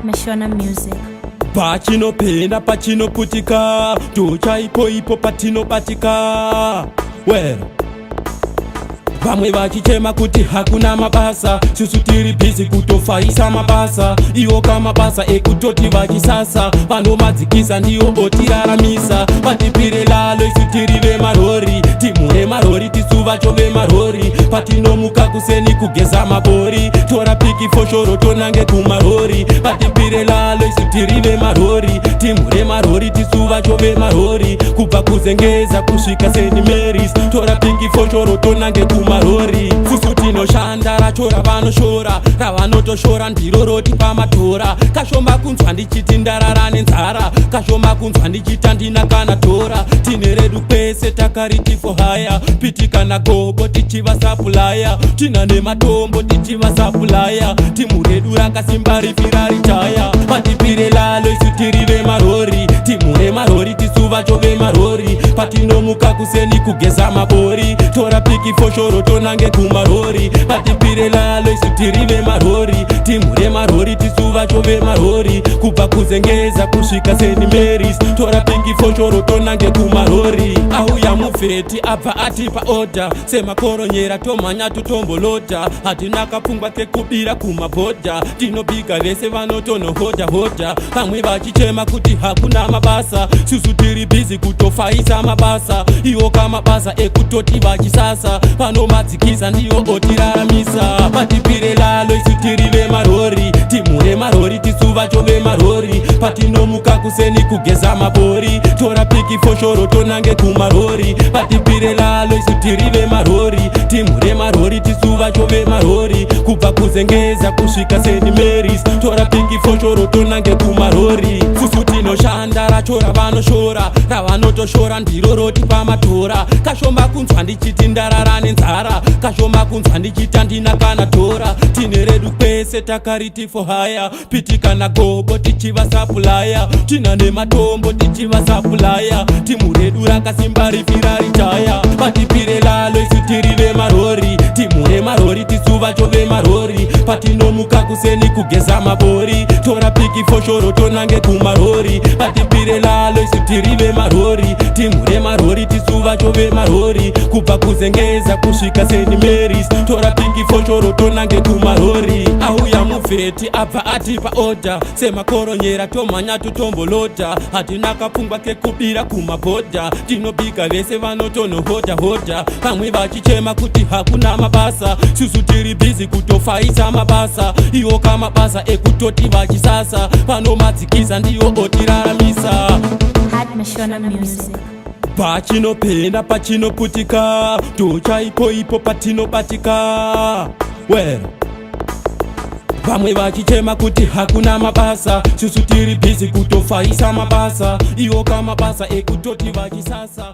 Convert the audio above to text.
Mashona Music. Pachinopenda pachinoputika, tochaipo ipo patinobatika. Well, vamwe vachichema kuti hakuna mabasa, susu tiri busy kutofaisa mabasa. Iwo kamabasa ekutoti vachisasa, vanomadzikisa ndiyo otiraramisa. Vatipire lalo isu tiri vemarori, timure marori tisu vacho vemarori. Patinomuka kuseni kugeza mabori, tora piki foshoro tonange kumarori. Vatipire lalo isu tiri vemarori, timure marori tisu vacho vemarori. Kubva kuzengeza kusvika St. Mary's, tora piki foshoro tonange kumarori. Fusu tinoshanda racho ravanoshora, ravanotoshora ndiro roti pamatora. Kashoma kunzwa ndichiti ndarara nenzara, kashoma kunzwa ndichita ndina kana tora. Tine redu pese takariti for hire, pitikana gobo tichiva supplier. Tina nematombo tichiva supplier, timu redu rakasimba rifira ritaya. Patipire lalo isu tiri vemarori, timure marori tisu vacho vemarori. Patinomuka kuseni kugeza mabori, tora piki foshoro tonange kumarori. Patipire lalo isu tiri vemarori, timure marori tisu vacho vemarori. Kubva kuzengeza kusvika St. Mary's, tora piki foshoro tonange kumarori. Auya mufeti abva atipa order, semakoronyera tomhanya tutombolota. Hatina kapfungwa kekubira kumabhodha, tinobiga vese vanotonohodha hodha. Vamwe vachichema kuti hakuna mabasa, susu tiri busy kutofaisa mabasa. Iwo kamabasa ekutoti vachisasa, vanomadzikisa ndiyo otiraramisa. Patipire lalo isu tiri vemarori, timure marori tisu vacho vemarori. Patinomuka kuseni kugeza mabori, tora piki foshoro tonange kumarori. Patipire lalo isu tiri vemarori, timure marori tisu vacho vemarori. Kubva kuzengeza kusvika St. Mary's, tora piki foshoro tonange kumarori. Fusu tinoshanda racho ravanoshora, ravanotoshora ndiro roti pamatora. Kashoma kunzwa ndichiti ndarara nenzara, kashoma kunzwa ndichita ndina kana tora. Tine redu pese takariti for hire, pitikana gobo tichiva supplier. Tina nematombo tichiva supplier, timu redu rakasimba rifira ritaya. Patipire lalo isu tiri vemarori, timure marori tisu vacho vemarori. Patinomuka kuseni kugeza mabori, tora piki foshoro tonange kumarori. Patipire lalo isu tiri vemarori, timure marori tisu vacho vemarori. Kubva kuzengeza kusvika St. Mary's, tora piki foshoro tonange kumarori. Auya mufeti abva atipa order, semakoronyera tomhanya tutombolota. Hatina kapfungwa kekubira kumabhodha, tinobiga vese vanotonohodha hodha. Vamwe vachichema kuti hakuna mabasa, susu tiri busy kutofaisa mabasa. Iwo kamabasa ekutoti vachisasa, vanomadzikisa ndiyo otiraramisa. Mashona Music. Pachinopenda pachinoputika, tochaipo ipo patinobatika. Well, vamwe vachichema kuti hakuna mabasa, susu tiri busy kutofaisa mabasa. Iwo kamabasa ekutoti vachisasa.